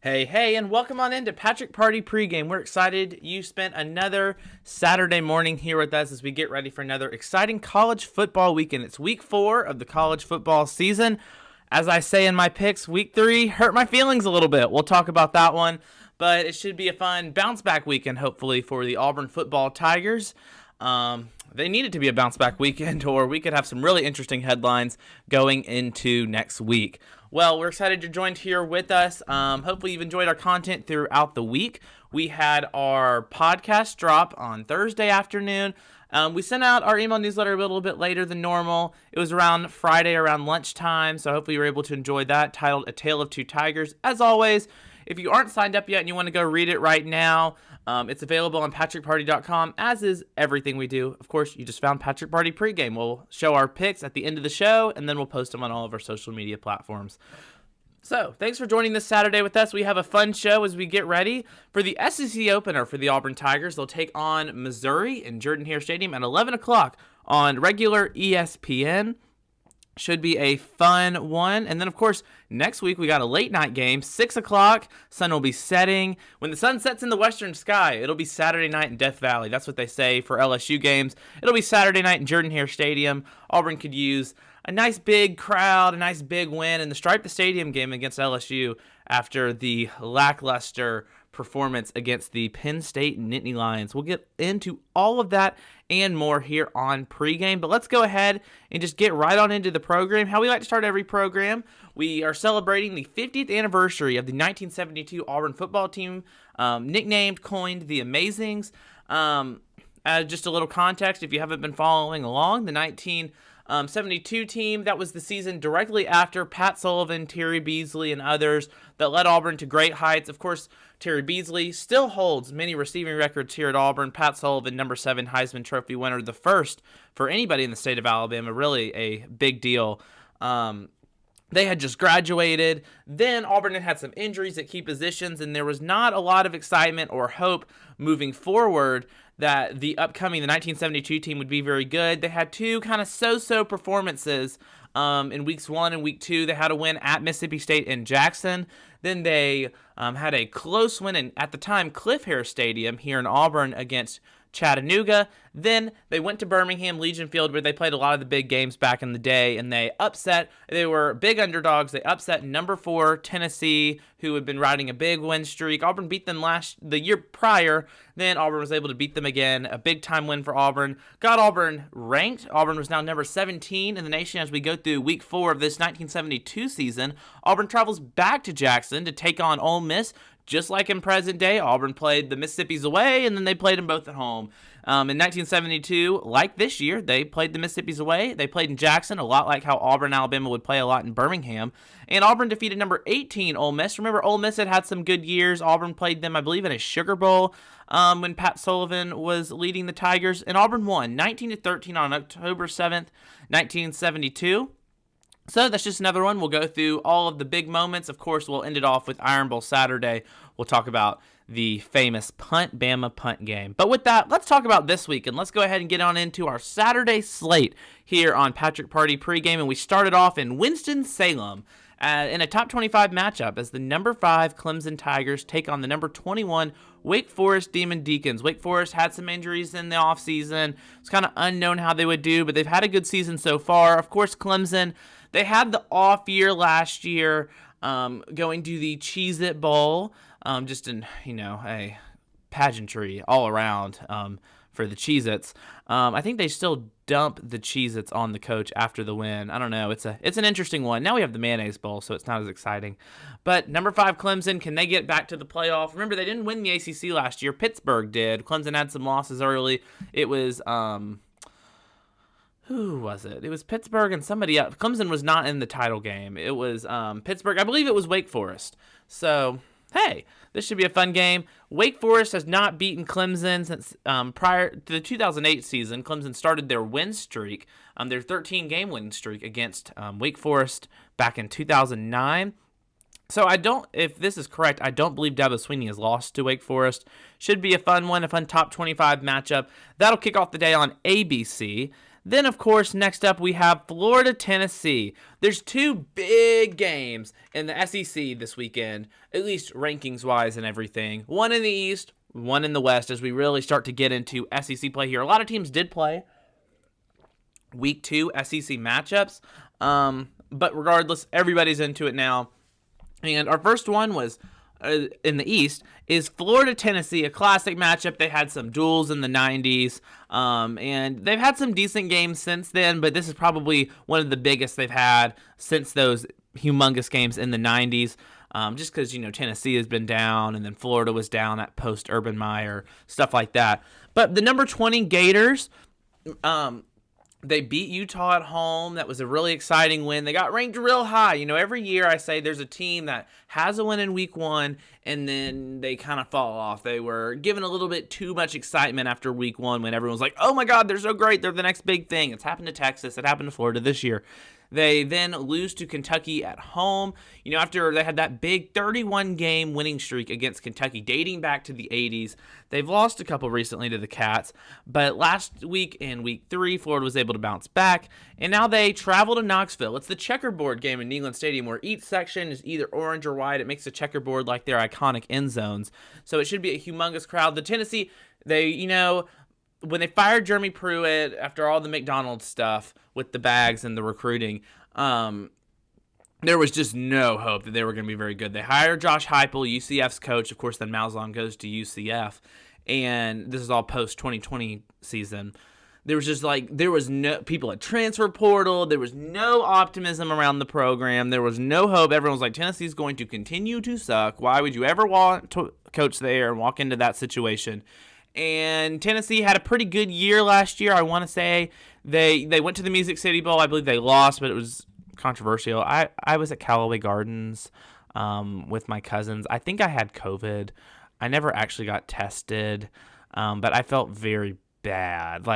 Hey, and welcome on into Party Pregame. We're excited you spent another Saturday morning here with us as we get ready for another exciting college football weekend. It's week 4 of the college football season. As I say in my picks, week 3 hurt my feelings a little bit. We'll talk about that one, but it should be a fun bounce-back weekend, hopefully, for the Auburn Football Tigers. They need it to be a bounce-back weekend, or we could have some really interesting headlines going into next week. Well, we're excited you're joined here with us. Hopefully you've enjoyed our content throughout the week. We had our podcast drop on Thursday afternoon. We sent out our email newsletter a little bit later than normal. It was around Friday, around lunchtime, so hopefully you were able to enjoy that, titled A Tale of Two Tigers. As always, if you aren't signed up yet and you want to go read it right now, it's available on PatrickParty.com, as is everything we do. Of course, you just found Patrick Party Pregame. We'll show our picks at the end of the show, and then we'll post them on all of our social media platforms. So, thanks for joining this Saturday with us. We have a fun show as we get ready for the SEC opener for the Auburn Tigers. They'll take on Missouri in Jordan-Hare Stadium at 11 o'clock on regular ESPN. Should be a fun one. And then, of course, next week we got a late night game, 6 o'clock. Sun will be setting. When the sun sets in the western sky, it'll be Saturday night in Death Valley. That's what they say for LSU games. It'll be Saturday night in Jordan-Hare Stadium. Auburn could use a nice big crowd, a nice big win in the Stripe the Stadium game against LSU after the lackluster performance against the Penn State Nittany Lions. We'll get into all of that and more here on Pregame, but let's go ahead and just get right on into the program. How we like to start every program, we are celebrating the 50th anniversary of the 1972 Auburn football team, coined the Amazings. Just a little context, if you haven't been following along, the 1972 team, that was the season directly after Pat Sullivan, Terry Beasley, and others that led Auburn to great heights. Of course, Terry Beasley still holds many receiving records here at Auburn. Pat Sullivan, number 7 Heisman Trophy winner, the first for anybody in the state of Alabama, really a big deal. They had just graduated. Then Auburn had some injuries at key positions, and there was not a lot of excitement or hope moving forward that the 1972 team would be very good. They had two kind of so-so performances in weeks 1 and week 2. They had a win at Mississippi State in Jackson. Then they had a close win in, at the time, Cliff-Hare Stadium here in Auburn against Chattanooga. Then they went to Birmingham Legion Field, where they played a lot of the big games back in the day, and they were big underdogs. They upset number 4 Tennessee, who had been riding a big win streak. Auburn beat them the year prior. Then Auburn was able to beat them again. A big-time win for Auburn. Got Auburn ranked. Auburn was now number 17 in the nation as we go through week 4 of this 1972 season. Auburn travels back to Jackson to take on Ole Miss. Just like in present day, Auburn played the Mississippis away, and then they played them both at home. In 1972, like this year, they played the Mississippis away. They played in Jackson, a lot like how Auburn, Alabama would play a lot in Birmingham. And Auburn defeated number 18 Ole Miss. Remember, Ole Miss had some good years. Auburn played them, I believe, in a Sugar Bowl when Pat Sullivan was leading the Tigers. And Auburn won 19-13 on October 7th, 1972. So that's just another one. We'll go through all of the big moments. Of course, we'll end it off with Iron Bowl Saturday. We'll talk about the famous Bama punt game. But with that, let's talk about this week, and let's go ahead and get on into our Saturday slate here on Patrick Party Pregame. And we started off in Winston-Salem in a top 25 matchup as the number 5 Clemson Tigers take on the number 21 Wake Forest Demon Deacons. Wake Forest had some injuries in the offseason. It's kind of unknown how they would do, but they've had a good season so far. Of course, Clemson, they had the off year last year going to the Cheez-It Bowl, just a pageantry all around for the Cheez-Its. I think they still dump the Cheez-Its on the coach after the win. I don't know. It's an interesting one. Now we have the Mayonnaise Bowl, so it's not as exciting. But number 5 Clemson, can they get back to the playoff? Remember, they didn't win the ACC last year. Pittsburgh did. Clemson had some losses early. It was who was it? It was Pittsburgh and somebody else. Clemson was not in the title game. It was Pittsburgh. I believe it was Wake Forest. So, hey, this should be a fun game. Wake Forest has not beaten Clemson since prior to the 2008 season. Clemson started their win streak, their 13-game win streak against Wake Forest back in 2009. So if this is correct, I don't believe Dabo Swinney has lost to Wake Forest. Should be a fun one, a fun top 25 matchup. That'll kick off the day on ABC. Then, of course, next up we have Florida, Tennessee. There's two big games in the SEC this weekend, at least rankings-wise and everything. One in the East, one in the West, as we really start to get into SEC play here. A lot of teams did play Week 2 SEC matchups, but regardless, everybody's into it now. And our first one was in the East is Florida, Tennessee, a classic matchup. They had some duels in the 90s, and they've had some decent games since then, but this is probably one of the biggest they've had since those humongous games in the 90s, just because, Tennessee has been down, and then Florida was down at post-Urban Meyer, stuff like that. But the number 20 Gators, they beat Utah at home. That was a really exciting win. They got ranked real high. Every year I say there's a team that has a win in week 1, and then they kind of fall off. They were given a little bit too much excitement after week 1 when everyone's like, oh my God, they're so great. They're the next big thing. It's happened to Texas. It happened to Florida this year. They then lose to Kentucky at home, after they had that big 31-game winning streak against Kentucky dating back to the 80s. They've lost a couple recently to the Cats, but last week in week 3, Florida was able to bounce back, and now they travel to Knoxville. It's the checkerboard game in Neyland Stadium where each section is either orange or white. It makes a checkerboard like their iconic end zones, so it should be a humongous crowd. The Tennessee, when they fired Jeremy Pruitt after all the McDonald's stuff with the bags and the recruiting, there was just no hope that they were going to be very good. They hired Josh Heupel, UCF's coach. Of course, then Malzahn goes to UCF, and this is all post-2020 season. There was no people at transfer portal. There was no optimism around the program. There was no hope. Everyone was like, Tennessee's going to continue to suck. Why would you ever want to coach there and walk into that situation? And Tennessee had a pretty good year last year. I want to say they went to the Music City Bowl. I believe they lost, but it was controversial. I was at Callaway Gardens with my cousins. I think I had COVID. I never actually got tested, but I felt very bad.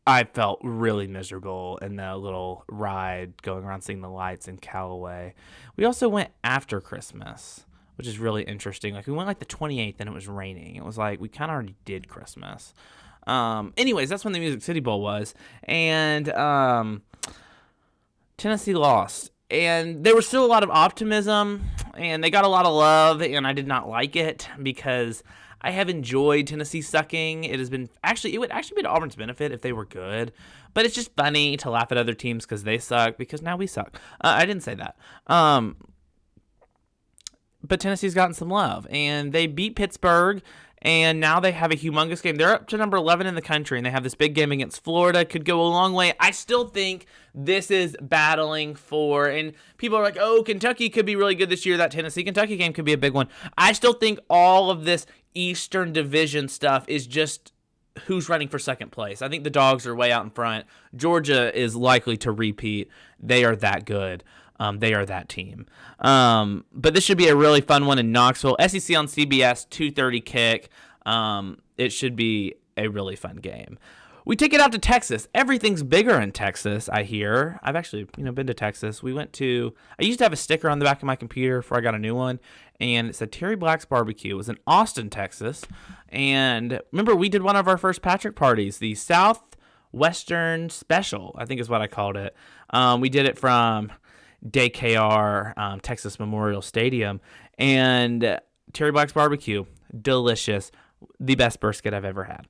I felt really miserable in the little ride going around seeing the lights in Callaway. We also went after Christmas, which is really interesting. We went the 28th and it was raining. It was we kind of already did Christmas. Anyways, that's when the Music City Bowl was. And Tennessee lost. And there was still a lot of optimism, and they got a lot of love, and I did not like it because I have enjoyed Tennessee sucking. It would actually be to Auburn's benefit if they were good. But it's just funny to laugh at other teams because they suck, because now we suck. I didn't say that. But Tennessee's gotten some love, and they beat Pittsburgh, and now they have a humongous game. They're up to number 11 in the country, and they have this big game against Florida. Could go a long way. I still think this is battling for, and people are like, oh, Kentucky could be really good this year. That Tennessee-Kentucky game could be a big one. I still think all of this Eastern Division stuff is just who's running for second place. I think the Dogs are way out in front. Georgia is likely to repeat. They are that good. They are that team. But this should be a really fun one in Knoxville. SEC on CBS, 2:30 kick. It should be a really fun game. We take it out to Texas. Everything's bigger in Texas, I hear. I've actually, been to Texas. I used to have a sticker on the back of my computer before I got a new one, and it said Terry Black's Barbecue. It was in Austin, Texas. And remember, we did one of our first Patrick parties, the Southwestern Special, I think is what I called it. We did it from DKR, Texas Memorial Stadium, and Terry Black's Barbecue, delicious, the best brisket I've ever had.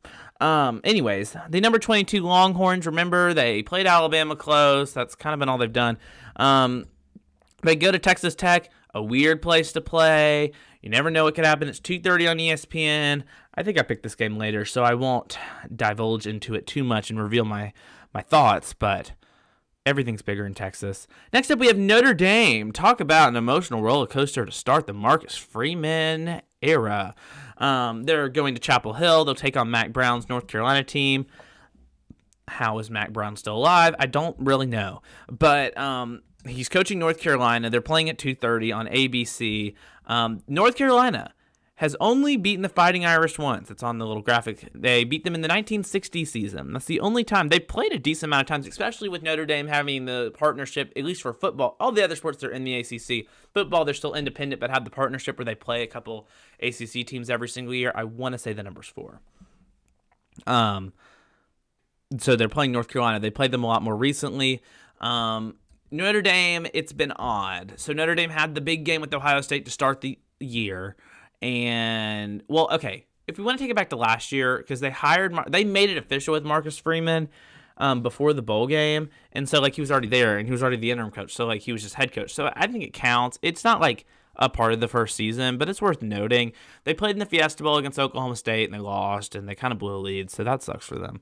Anyways, the number 22 Longhorns, remember, they played Alabama close. That's kind of been all they've done. They go to Texas Tech, a weird place to play. You never know what could happen. It's 2:30 on ESPN. I think I picked this game later, so I won't divulge into it too much and reveal my thoughts, but everything's bigger in Texas. Next up, we have Notre Dame. Talk about an emotional roller coaster to start the Marcus Freeman era. They're going to Chapel Hill. They'll take on Mack Brown's North Carolina team. How is Mack Brown still alive? I don't really know. But he's coaching North Carolina. They're playing at 2:30 on ABC. North Carolina has only beaten the Fighting Irish once. It's on the little graphic. They beat them in the 1960 season. That's the only time. They played a decent amount of times, especially with Notre Dame having the partnership, at least for football. All the other sports, they're in the ACC. Football, they're still independent, but have the partnership where they play a couple ACC teams every single year. I want to say the number's 4. So they're playing North Carolina. They played them a lot more recently. Notre Dame, it's been odd. So Notre Dame had the big game with Ohio State to start the year. And, well, okay, if we want to take it back to last year, because they made it official with Marcus Freeman before the bowl game. And so, like, he was already there, and he was already the interim coach. So, like, he was just head coach. So I think it counts. It's not, like, a part of the first season, but it's worth noting. They played in the Fiesta Bowl against Oklahoma State, and they lost, and they kind of blew a lead, so that sucks for them.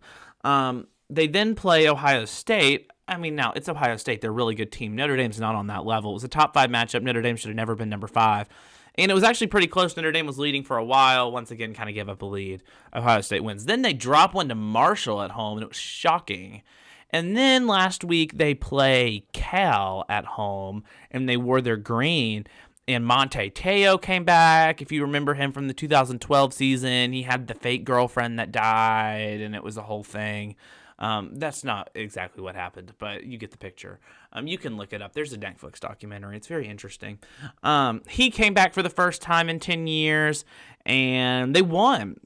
They then play Ohio State. I mean, now, it's Ohio State. They're a really good team. Notre Dame's not on that level. It was a top 5 matchup. Notre Dame should have never been number 5. And it was actually pretty close. Notre Dame was leading for a while. Once again, kind of gave up a lead. Ohio State wins. Then they drop one to Marshall at home, and it was shocking. And then last week, they play Cal at home, and they wore their green. And Monte Teo came back. If you remember him from the 2012 season, he had the fake girlfriend that died, and it was a whole thing. That's not exactly what happened, but you get the picture. You can look it up. There's a Netflix documentary. It's very interesting. He came back for the first time in 10 years, and they won.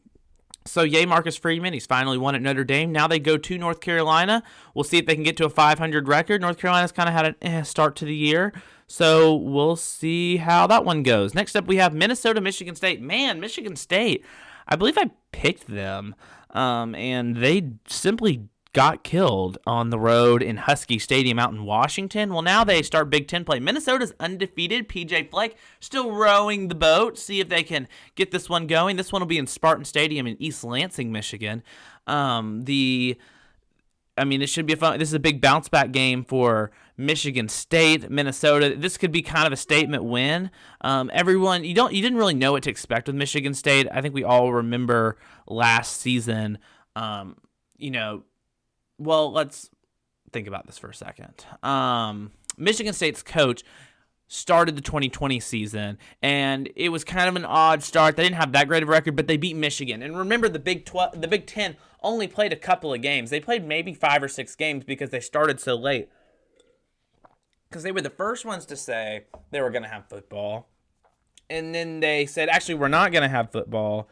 So, yay, Marcus Freeman. He's finally won at Notre Dame. Now they go to North Carolina. We'll see if they can get to a 500 record. North Carolina's kind of had a start to the year, so we'll see how that one goes. Next up, we have Minnesota, Michigan State. Man, Michigan State, I believe I picked them, and they simply got killed on the road in Husky Stadium out in Washington. Well, now they start Big Ten play. Minnesota's undefeated. PJ Fleck still rowing the boat. See if they can get this one going. This one will be in Spartan Stadium in East Lansing, Michigan. It should be this is a big bounce back game for Michigan State, Minnesota. This could be kind of a statement win. Everyone, you didn't really know what to expect with Michigan State. I think we all remember last season. Well, let's think about this for a second. Michigan State's coach started the 2020 season, and it was kind of an odd start. They didn't have that great of a record, but they beat Michigan. And remember, the Big Ten only played a couple of games. They played maybe 5 or 6 games because they started so late. Because they were the first ones to say they were going to have football. And then they said, actually, we're not going to have football.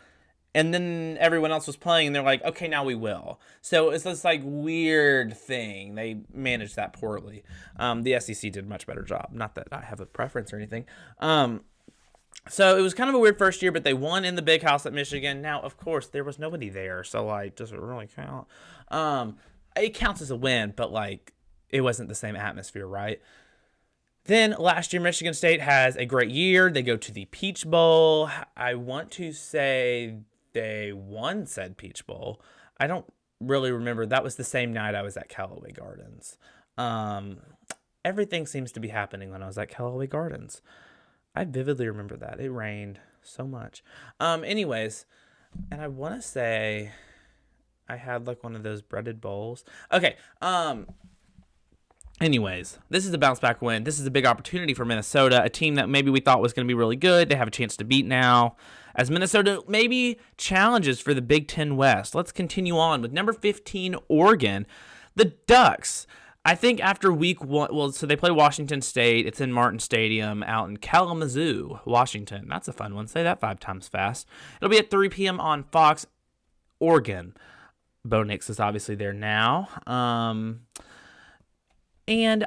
And then everyone else was playing, and they're like, okay, now we will. So it's this, like, weird thing. They managed that poorly. The SEC did a much better job. Not that I have a preference or anything. So it was kind of a weird first year, but they won in the big house at Michigan. Now, of course, there was nobody there, so, like, does it really count? It counts as a win, but, like, it wasn't the same atmosphere, right? Then last year, Michigan State has a great year. They go to the Peach Bowl. I want to say they won said Peach Bowl. I don't really remember. That was the same night I was at Callaway Gardens. Everything seems to be happening when I was at Callaway Gardens. I vividly remember that. It rained so much. Anyways, and I want to say I had like one of those breaded bowls. Okay. Anyways, this is a bounce back win. This is a big opportunity for Minnesota, a team that maybe we thought was going to be really good. They have a chance to beat now, as Minnesota maybe challenges for the Big Ten West. Let's continue on with number 15, Oregon. The Ducks, I think after week 1, so they play Washington State. It's in Martin Stadium out in Kalamazoo, Washington. That's a fun one. Say that 5 times fast. It'll be at 3 p.m. on Fox. Oregon. Bo Nix is obviously there now. And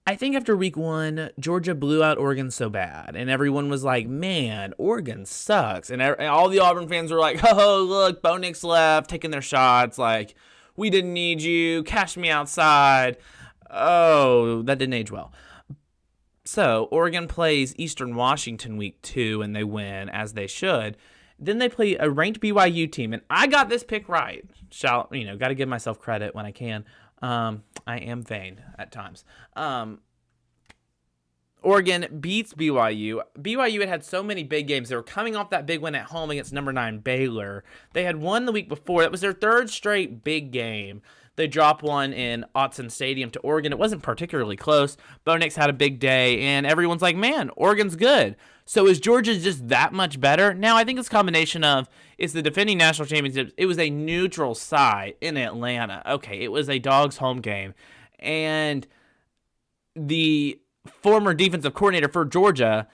I think after week 1, Georgia blew out Oregon so bad. And everyone was like, man, Oregon sucks. And all the Auburn fans were like, oh, look, Bo Nix left, taking their shots. Like, we didn't need you. Cash me outside. Oh, that didn't age well. So Oregon plays Eastern Washington week 2, and they win, as they should. Then they play a ranked BYU team. And I got this pick right. Got to give myself credit when I can. I am vain at times. Oregon beats BYU. BYU had so many big games. They were coming off that big win at home against number 9 Baylor. They had won the week before. That was their 3rd straight big game. They dropped one in Autzen Stadium to Oregon. It wasn't particularly close. Bo Nix had a big day, and everyone's like, man, Oregon's good. So is Georgia just that much better? Now, I think it's a combination of it's the defending national championships. It was a neutral site in Atlanta. Okay, it was a Dogs home game. And the former defensive coordinator for Georgia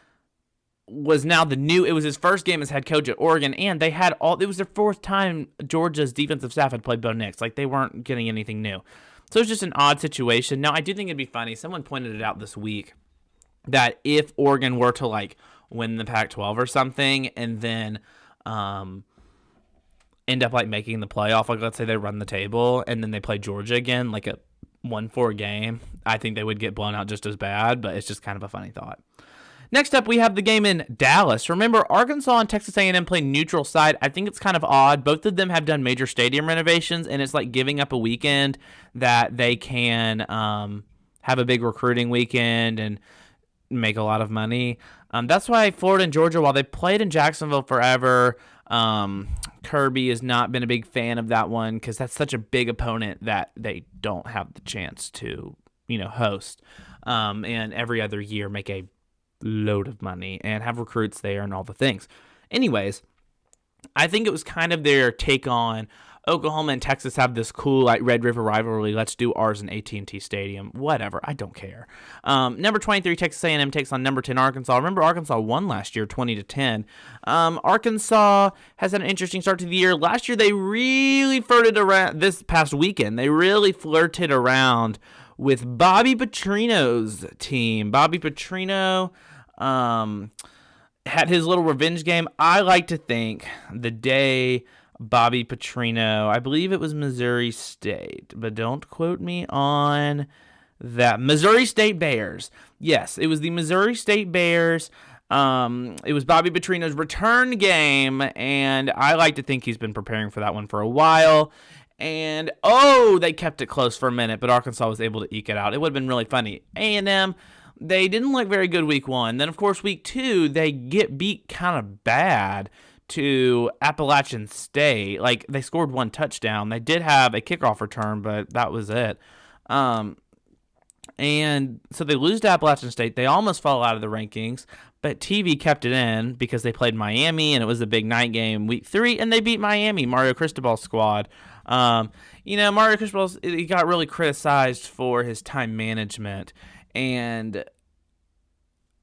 was now it was his first game as head coach at Oregon, and it was their fourth time Georgia's defensive staff had played Bo Nix. Like, they weren't getting anything new. So it's just an odd situation. Now, I do think it'd be funny. Someone pointed it out this week that if Oregon were to, like, win the Pac-12 or something and then end up, like, making the playoff, like, let's say they run the table and then they play Georgia again, like a 1-4 game, I think they would get blown out just as bad, but it's just kind of a funny thought. Next up, we have the game in Dallas. Remember, Arkansas and Texas A&M play neutral site. I think it's kind of odd. Both of them have done major stadium renovations, and it's like giving up a weekend that they can have a big recruiting weekend and make a lot of money. That's why Florida and Georgia, while they played in Jacksonville forever, Kirby has not been a big fan of that one because that's such a big opponent that they don't have the chance to, host. And every other year make a load of money and have recruits there and all the things. Anyways, I think it was kind of their take on Oklahoma and Texas have this cool like Red River rivalry. Let's do ours in AT&T Stadium. Whatever, I don't care. Number 23 Texas A&M takes on number 10 Arkansas. Remember, Arkansas won last year 20-10. Arkansas has had an interesting start to the year. Last year they really flirted around. This past weekend they really flirted around with Bobby Petrino's team. Bobby Petrino had his little revenge game. I like to think the day Bobby Petrino, I believe it was Missouri State, but don't quote me on that. Missouri State Bears. Yes, it was the Missouri State Bears. It was Bobby Petrino's return game, and I like to think he's been preparing for that one for a while. And, they kept it close for a minute, but Arkansas was able to eke it out. It would have been really funny. A&M, they didn't look very good week one. Then, of course, week two, they get beat kind of bad to Appalachian State. Like, they scored one touchdown. They did have a kickoff return, but that was it. And so they lose to Appalachian State. They almost fall out of the rankings, but TV kept it in because they played Miami, and it was a big night game week 3, and they beat Miami, Mario Cristobal's squad. Mario Cristobal, he got really criticized for his time management, and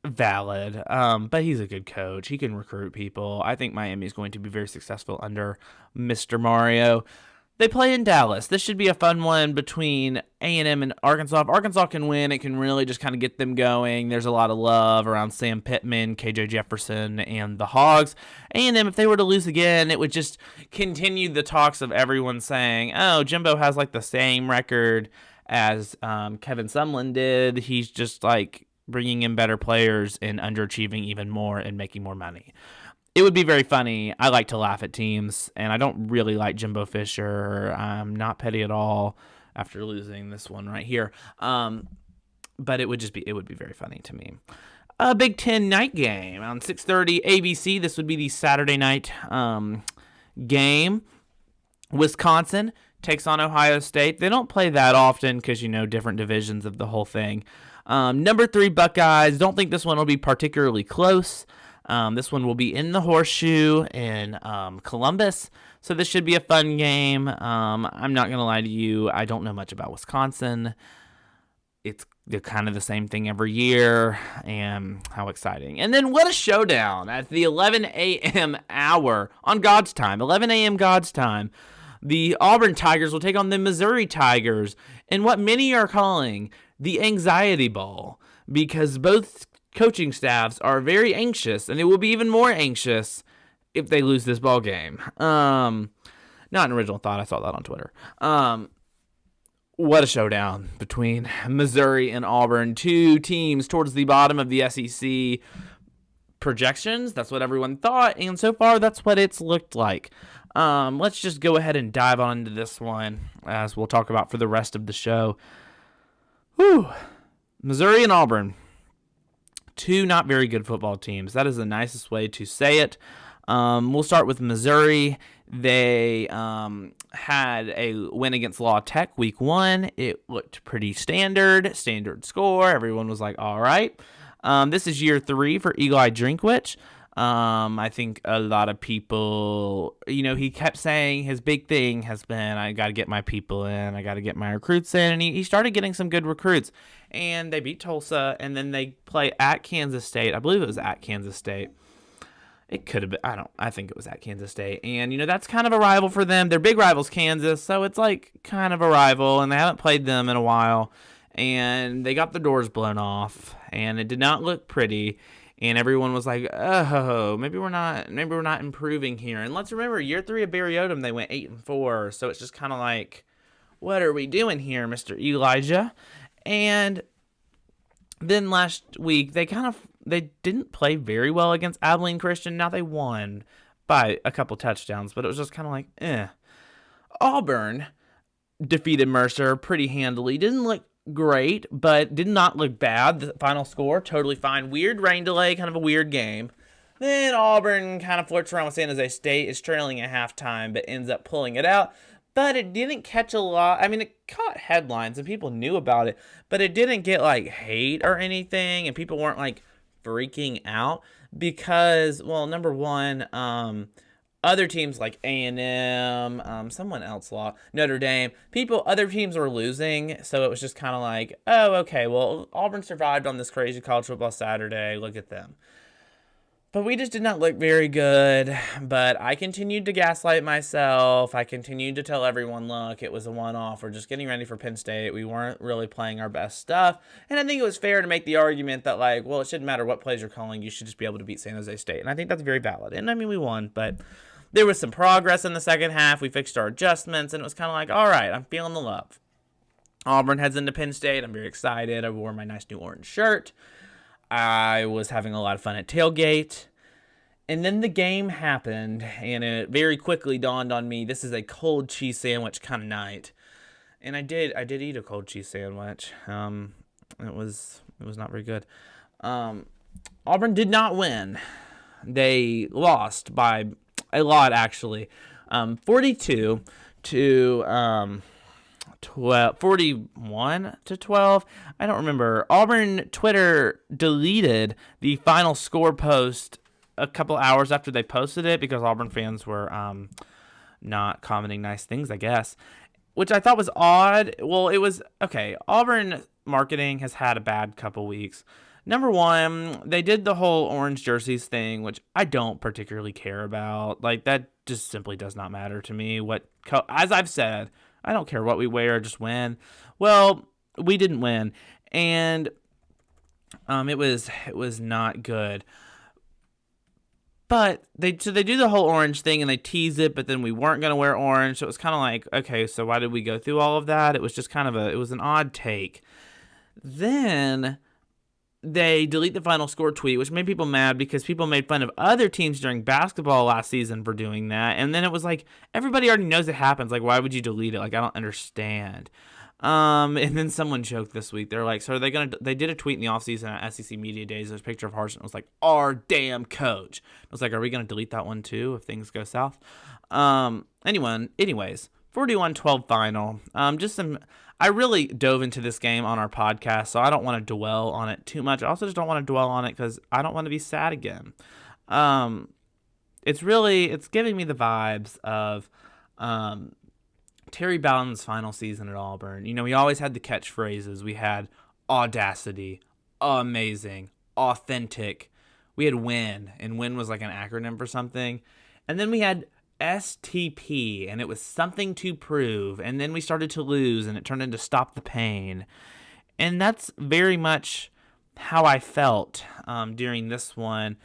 valid, but he's a good coach. He can recruit people. I think Miami is going to be very successful under Mr. Mario. They play in Dallas. This should be a fun one between A&M and Arkansas. If Arkansas can win, it can really just kind of get them going. There's a lot of love around Sam Pittman, KJ Jefferson, and the Hogs. A&M, if they were to lose again, it would just continue the talks of everyone saying, Jimbo has like the same record as Kevin Sumlin did. He's just like bringing in better players and underachieving even more and making more money. It would be very funny. I like to laugh at teams, and I don't really like Jimbo Fisher. I'm not petty at all after losing this one right here. But it would be very funny to me. A Big Ten night game on 6:30 ABC. This would be the Saturday night game. Wisconsin takes on Ohio State. They don't play that often because, different divisions of the whole thing. Number 3 Buckeyes. Don't think this one will be particularly close. This one will be in the Horseshoe in Columbus, so this should be a fun game. I'm not going to lie to you. I don't know much about Wisconsin. They're kind of the same thing every year, and how exciting. And then what a showdown at the 11 a.m. hour on God's time, 11 a.m. God's time. The Auburn Tigers will take on the Missouri Tigers in what many are calling the Anxiety Bowl, because both coaching staffs are very anxious, and they will be even more anxious if they lose this ball game. Not an original thought. I saw that on Twitter. What a showdown between Missouri and Auburn. 2 teams towards the bottom of the SEC projections. That's what everyone thought, and so far that's what it's looked like. Let's just go ahead and dive on into this one, as we'll talk about for the rest of the show. Missouri and Auburn. 2 not very good football teams. That is the nicest way to say it. We'll start with Missouri. They had a win against La Tech week 1. It looked pretty standard score. Everyone was like, all right. This is year 3 for Eli Drinkwitz. I think a lot of people, he kept saying his big thing has been, I got to get my people in, I got to get my recruits in, and he started getting some good recruits. And they beat Tulsa, and then they play at Kansas State. I believe it was at Kansas State. It could have been, I think it was at Kansas State. And, that's kind of a rival for them. Their big rival's Kansas, so it's like kind of a rival, and they haven't played them in a while. And they got the doors blown off, and it did not look pretty. And everyone was like, oh, maybe we're not improving here. And let's remember, year 3 of Barry Odom, they went 8-4. So it's just kind of like, what are we doing here, Mr. Elijah? And then last week, they didn't play very well against Abilene Christian. Now they won by a couple touchdowns, but it was just kind of like, Auburn defeated Mercer pretty handily. Didn't look great, but did not look bad. The final score, totally fine. Weird rain delay, kind of a weird game. Then Auburn kind of flirts around with San Jose State, is trailing at halftime, but ends up pulling it out. But it didn't catch a lot. I mean, it caught headlines and people knew about it, but it didn't get like hate or anything, and people weren't like freaking out because, well, number one, other teams like A&M, someone else lost, Notre Dame, other teams were losing, so it was just kind of like, oh, okay, well, Auburn survived on this crazy college football Saturday, look at them. But we just did not look very good, but I continued to gaslight myself. I continued to tell everyone, look, it was a one-off. We're just getting ready for Penn State. We weren't really playing our best stuff. And I think it was fair to make the argument that, like, well, it shouldn't matter what plays you're calling. You should just be able to beat San Jose State. And I think that's very valid. And, I mean, we won, but there was some progress in the second half. We fixed our adjustments, and it was kind of like, all right, I'm feeling the love. Auburn heads into Penn State. I'm very excited. I wore my nice new orange shirt. I was having a lot of fun at tailgate. And then the game happened, and it very quickly dawned on me, this is a cold cheese sandwich kind of night. And I did eat a cold cheese sandwich. It was not very good. Auburn did not win. They lost by a lot, actually. 42 to 41 to 12. I don't remember. Auburn Twitter deleted the final score post a couple hours after they posted it because Auburn fans were not commenting nice things, I guess, which I thought was odd. Well, it was okay. Auburn marketing has had a bad couple weeks. Number one, they did the whole orange jerseys thing, which I don't particularly care about. Like, that just simply does not matter to me. As I've said, I don't care what we wear, just win. Well, we didn't win, and it was not good. But they do the whole orange thing, and they tease it, but then we weren't going to wear orange, so it was kind of like, okay, so why did we go through all of that? It was just kind of it was an odd take. Then they delete the final score tweet, which made people mad because people made fun of other teams during basketball last season for doing that. And then it was like, everybody already knows it happens. Like, why would you delete it? Like, I don't understand. And then someone joked this week. They're like, so are they did a tweet in the offseason at SEC Media Days. There's a picture of Harsin. It was like, our damn coach. I was like, are we going to delete that one too if things go south? Anyways, 41-12 final. I really dove into this game on our podcast, so I don't want to dwell on it too much. I also just don't want to dwell on it because I don't want to be sad again. It's giving me the vibes of, Terry Bowden's final season at Auburn. You know, we always had the catchphrases. We had audacity, amazing, authentic. We had win, and win was like an acronym for something. And then we had STP, and it was something to prove. And then we started to lose, and it turned into stop the pain. And that's very much how I felt during this one.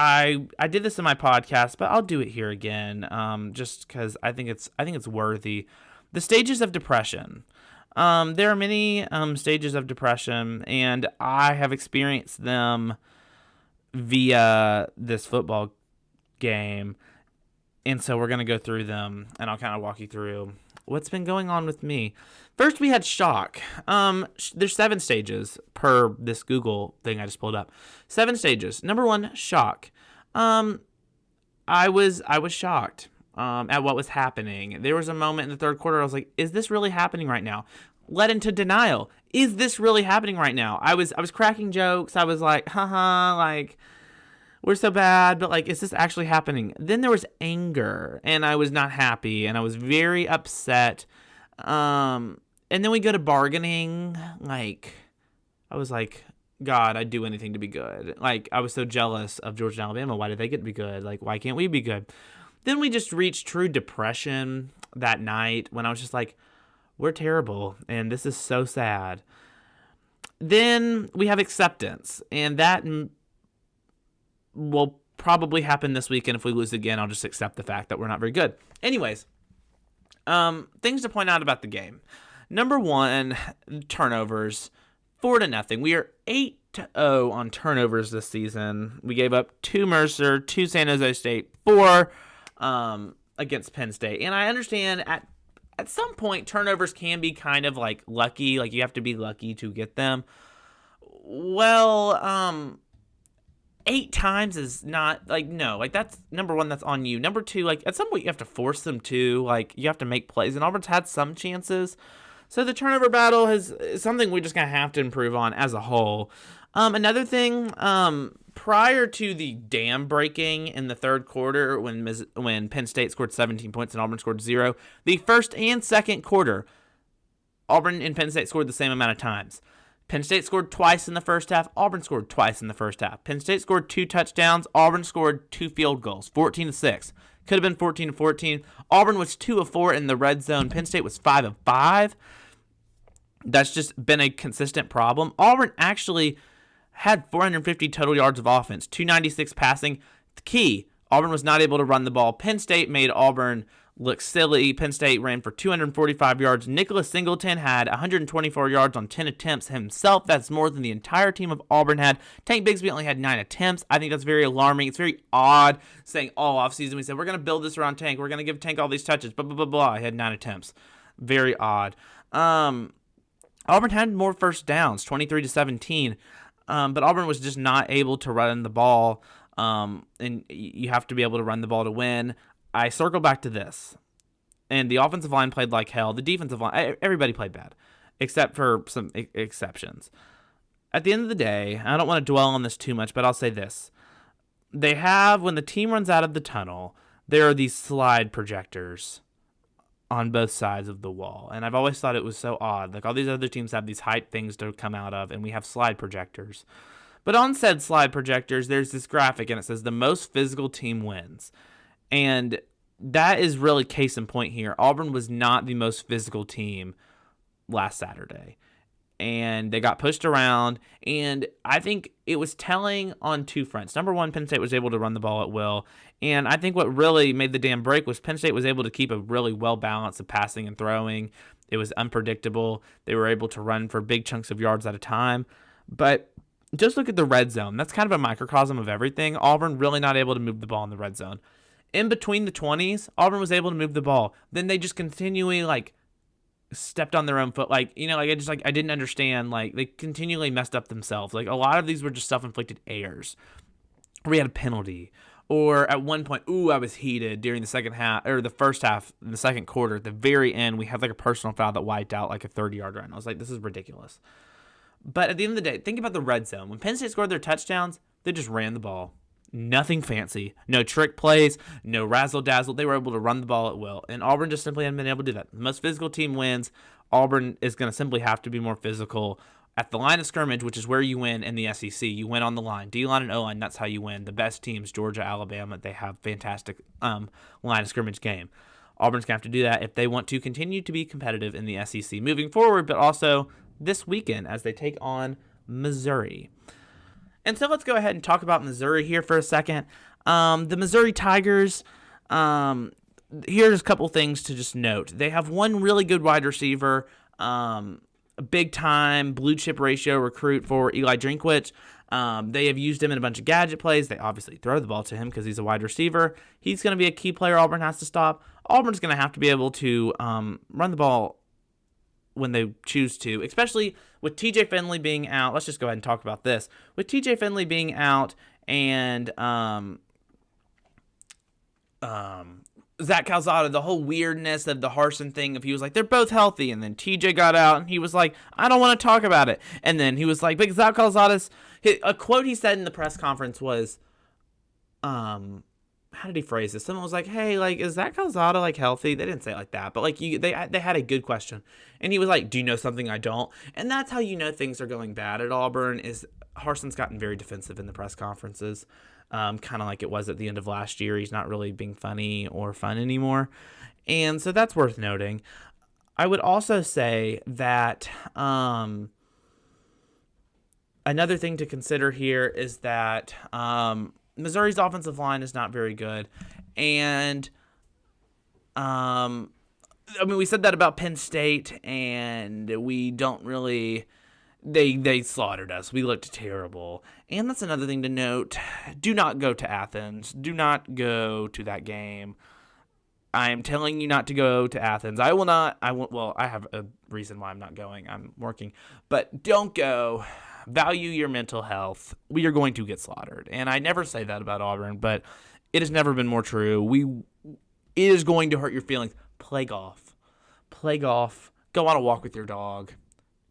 I did this in my podcast, but I'll do it here again, just because I think it's worthy. The stages of depression. There are many stages of depression, and I have experienced them via this football game, and so we're gonna go through them, and I'll kind of walk you through what's been going on with me. First, we had shock. There's 7 stages per this Google thing I just pulled up. 7 stages. Number 1, shock. I was shocked at what was happening. There was a moment in the third quarter I was like, is this really happening right now? led into denial. Is this really happening right now? I was cracking jokes. I was like, haha, like, we're so bad, but like, is this actually happening? Then there was anger, and I was not happy, and I was very upset. And then we go to bargaining. Like, I was like, God, I'd do anything to be good. Like, I was so jealous of Georgia and Alabama. Why did they get to be good? Like, why can't we be good? Then we just reached true depression that night when I was just like, we're terrible, and this is so sad. Then we have acceptance, and that will probably happen this weekend. If we lose again, I'll just accept the fact that we're not very good. Anyways, things to point out about the game. Number one, turnovers, 4-0. We are 8-0 on turnovers this season. We gave up 2 Mercer, 2 San Jose State, 4 against Penn State. And I understand at some point turnovers can be kind of like lucky, like you have to be lucky to get them. Well, 8 times is not, like, no, like, that's, number one, that's on you. Number two, like, at some point you have to force them to, like, you have to make plays, and Auburn's had some chances. So the turnover battle is something we're just going to have to improve on as a whole. Another thing, prior to the dam breaking in the third quarter when Penn State scored 17 points and Auburn scored 0, the first and second quarter, Auburn and Penn State scored the same amount of times. Penn State scored twice in the first half. Auburn scored twice in the first half. Penn State scored 2 touchdowns. Auburn scored 2 field goals, 14-6. Could have been 14-14. Auburn was 2 of 4 in the red zone. Penn State was 5 of 5. That's just been a consistent problem. Auburn actually had 450 total yards of offense, 296 passing. The key, Auburn was not able to run the ball. Penn State made Auburn look silly. Penn State ran for 245 yards. Nicholas Singleton had 124 yards on 10 attempts himself. That's more than the entire team of Auburn had. Tank Bigsby only had 9 attempts. I think that's very alarming. It's very odd saying all offseason we said, we're going to build this around Tank. We're going to give Tank all these touches, blah, blah, blah, blah. He had 9 attempts. Very odd. Auburn had more first downs, 23-17, but Auburn was just not able to run the ball, and you have to be able to run the ball to win. I circle back to this, and the offensive line played like hell. The defensive line, everybody played bad, except for some exceptions. At the end of the day, I don't want to dwell on this too much, but I'll say this. When the team runs out of the tunnel, there are these slide projectors on both sides of the wall, and I've always thought it was so odd. Like, all these other teams have these hype things to come out of, and we have slide projectors. But on said slide projectors, there's this graphic, and it says the most physical team wins. And that is really case in point here. Auburn was not the most physical team last Saturday, and they got pushed around, and I think it was telling on 2 fronts. Number one, Penn State was able to run the ball at will, and I think what really made the dam break was Penn State was able to keep a really well balance of passing and throwing. It was unpredictable. They were able to run for big chunks of yards at a time, but just look at the red zone. That's kind of a microcosm of everything. Auburn really not able to move the ball in the red zone. In between the 20s, Auburn was able to move the ball. Then they just continually, like, stepped on their own foot. Like, you know, like, I didn't understand. Like, they continually messed up themselves. Like, a lot of these were just self-inflicted errors. We had a penalty. Or at one point, I was heated during the second half, or the first half, in the second quarter. At the very end, we had, like, a personal foul that wiped out, like, a 30-yard run. I was like, this is ridiculous. But at the end of the day, think about the red zone. When Penn State scored their touchdowns, they just ran the ball. Nothing fancy. No trick plays, no razzle-dazzle. They were able to run the ball at will. And Auburn just simply hadn't been able to do that. The most physical team wins. Auburn is going to simply have to be more physical at the line of scrimmage, which is where you win in the SEC. You win on the line. D-line and O-line, that's how you win. The best teams, Georgia, Alabama, they have fantastic line of scrimmage game. Auburn's going to have to do that if they want to continue to be competitive in the SEC moving forward, but also this weekend as they take on Missouri. And so let's go ahead and talk about Missouri here for a second. The Missouri Tigers, here's a couple things to just note. They have one really good wide receiver, a big-time blue-chip ratio recruit for Eli Drinkwitz. They have used him in a bunch of gadget plays. They obviously throw the ball to him because he's a wide receiver. He's going to be a key player Auburn has to stop. Auburn's going to have to be able to run the ball when they choose to, especially with TJ Finley being out. Let's just go ahead and talk about this. With TJ Finley being out and Zach Calzada, the whole weirdness of the Harsin thing, if he was like, they're both healthy, and then TJ got out, and he was like, I don't want to talk about it. And then he was like, but Zach Calzada's, a quote he said in the press conference was, how did he phrase this? Someone was like, hey, like, is Zach Calzada, like, healthy? They didn't say it like that, but, like, they had a good question. And he was like, do you know something I don't? And that's how you know things are going bad at Auburn, is Harsin's gotten very defensive in the press conferences, kind of like it was at the end of last year. He's not really being funny or fun anymore. And so that's worth noting. I would also say that another thing to consider here is that Missouri's offensive line is not very good. And, I mean, we said that about Penn State, and we don't really... They slaughtered us. We looked terrible. And that's another thing to note. Do not go to Athens. Do not go to that game. I am telling you not to go to Athens. I will not. Well, I have a reason why I'm not going. I'm working. But don't go. Value your mental health. We are going to get slaughtered. And I never say that about Auburn, but it has never been more true. It is going to hurt your feelings. Play golf. Play golf. Go on a walk with your dog.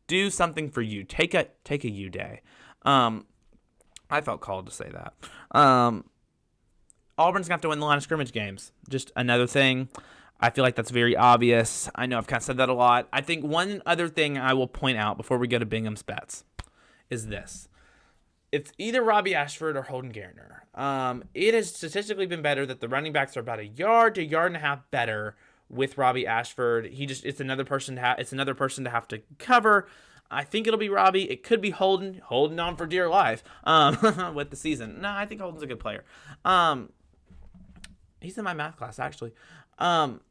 Do something for you. Take a you day. I felt called to say that. Auburn's going to have to win the line of scrimmage games. Just another thing. I feel like that's very obvious. I know I've kind of said that a lot. I think one other thing I will point out before we go to Bingham's bets is this. It's either Robbie Ashford or Holden Gardner. It has statistically been better that the running backs are about a yard to a yard and a half better with Robbie Ashford. It's another person to have to cover. I think it'll be Robbie. It could be Holden. Holding on for dear life with the season. No, I think Holden's a good player. He's in my math class, actually. Auburn's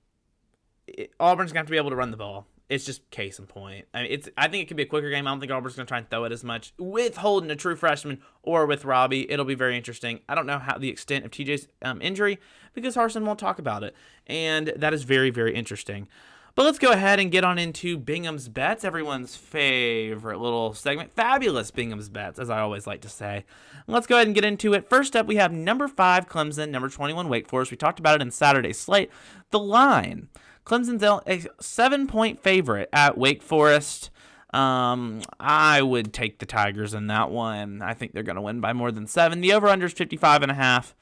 going to have to be able to run the ball. It's just case in point. I mean, I think it could be a quicker game. I don't think Auburn's going to try and throw it as much with Holden, a true freshman, or with Robbie. It'll be very interesting. I don't know how the extent of TJ's injury because Harsin won't talk about it, and that is very, very interesting. But let's go ahead and get on into Bingham's Bets, everyone's favorite little segment. Fabulous Bingham's Bets, as I always like to say. Let's go ahead and get into it. First up, we have number 5, Clemson, number 21, Wake Forest. We talked about it in Saturday's slate. The line. Clemson's a 7-point favorite at Wake Forest. I would take the Tigers in that one. I think they're going to win by more than 7. The over-under is 55.5.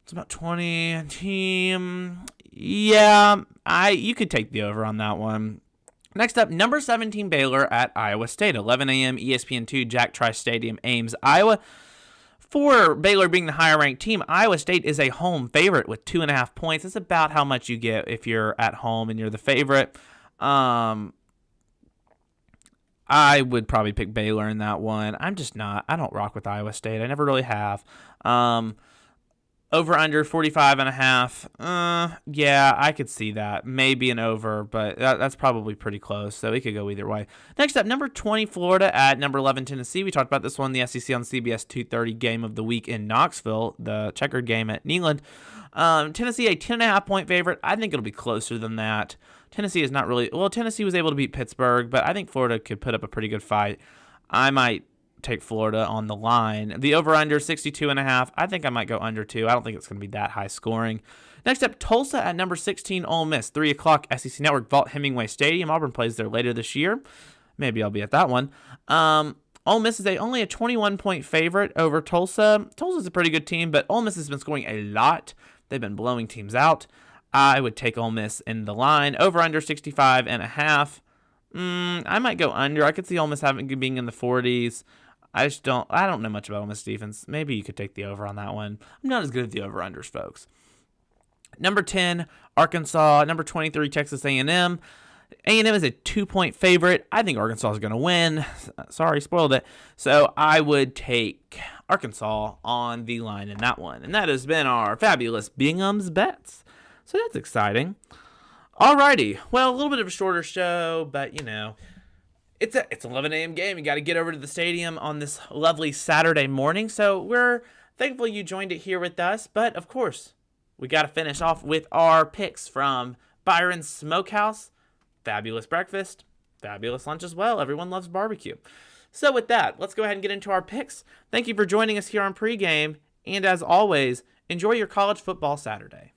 It's about 20 team. Yeah, you could take the over on that one. Next up, number 17 Baylor at Iowa State. 11 a.m. ESPN2, Jack Trice Stadium, Ames, Iowa. For Baylor being the higher-ranked team, Iowa State is a home favorite with 2.5 points. It's about how much you get if you're at home and you're the favorite. I would probably pick Baylor in that one. I don't rock with Iowa State. I never really have. Over under 45.5. Yeah, I could see that. Maybe an over, but that's probably pretty close. So it could go either way. Next up, number 20 Florida at number 11 Tennessee. We talked about this one, the SEC on CBS 2:30 game of the week in Knoxville, the checkered game at Neyland. Tennessee a 10.5 point favorite. I think it'll be closer than that. Tennessee is not really Tennessee was able to beat Pittsburgh, but I think Florida could put up a pretty good fight. I might take Florida on the line. The over-under 62.5. I think I might go under 2. I don't think it's going to be that high scoring. Next up, Tulsa at number 16, Ole Miss. 3 o'clock, SEC Network, Vaught Hemingway Stadium. Auburn plays there later this year. Maybe I'll be at that one. Ole Miss is only a 21-point favorite over Tulsa. Tulsa's a pretty good team, but Ole Miss has been scoring a lot. They've been blowing teams out. I would take Ole Miss in the line. Over-under 65.5. I might go under. I could see Ole Miss being in the 40s. I don't know much about Ole Miss defense. Maybe you could take the over on that one. I'm not as good at the over-unders, folks. Number 10, Arkansas. Number 23, Texas A&M. A&M is a 2-point favorite. I think Arkansas is going to win. Sorry, spoiled it. So I would take Arkansas on the line in that one. And that has been our fabulous Bingham's Bets. So that's exciting. Alrighty. Well, a little bit of a shorter show, but, it's an 11 a.m. game. You got to get over to the stadium on this lovely Saturday morning. So we're thankful you joined it here with us. But, of course, we got to finish off with our picks from Byron's Smokehouse. Fabulous breakfast. Fabulous lunch as well. Everyone loves barbecue. So with that, let's go ahead and get into our picks. Thank you for joining us here on Pregame. And as always, enjoy your college football Saturday.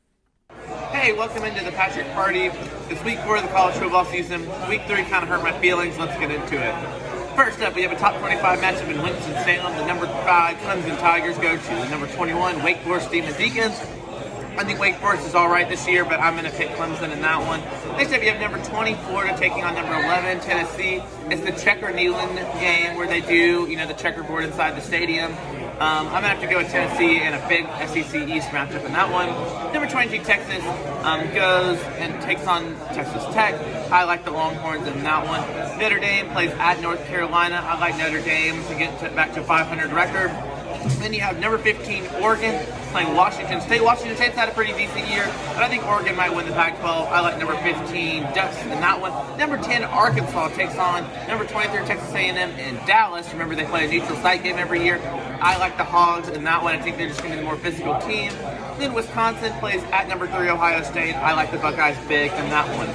Hey, welcome into the Patrick Party. It's week 4 of the college football season. Week 3 kind of hurt my feelings. Let's get into it. First up, we have a top 25 matchup in Winston-Salem. The number 5 Clemson Tigers go to the number 21 Wake Forest Demon Deacons. I think Wake Forest is all right this year, but I'm going to pick Clemson in that one. Next up, you have number 20 Florida taking on number 11 Tennessee. It's the checker-kneeling game where they do, the checkerboard inside the stadium. I'm going to have to go with Tennessee in a big SEC East matchup in that one. Number 22 Texas goes and takes on Texas Tech. I like the Longhorns in that one. Notre Dame plays at North Carolina. I like Notre Dame to get back to a 500 record. Then you have number 15 Oregon playing Washington State. Washington State's had a pretty decent year, but I think Oregon might win the Pac-12. I like number 15 Ducks in that one. Number 10 Arkansas takes on number 23 Texas A&M in Dallas. Remember, they play a neutral site game every year. I like the Hogs in that one. I think they're just going to be the more physical team. Then Wisconsin plays at number 3 Ohio State. I like the Buckeyes big in that one.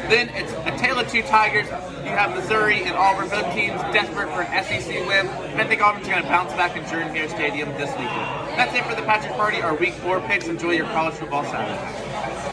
Then it's a tale of two Tigers. You have Missouri and Auburn, both teams desperate for an SEC win. And I think Auburn's going to bounce back in Jordan Hare Stadium this weekend. That's it for the Patrick Party, our Week 4 picks. Enjoy your college football Saturday.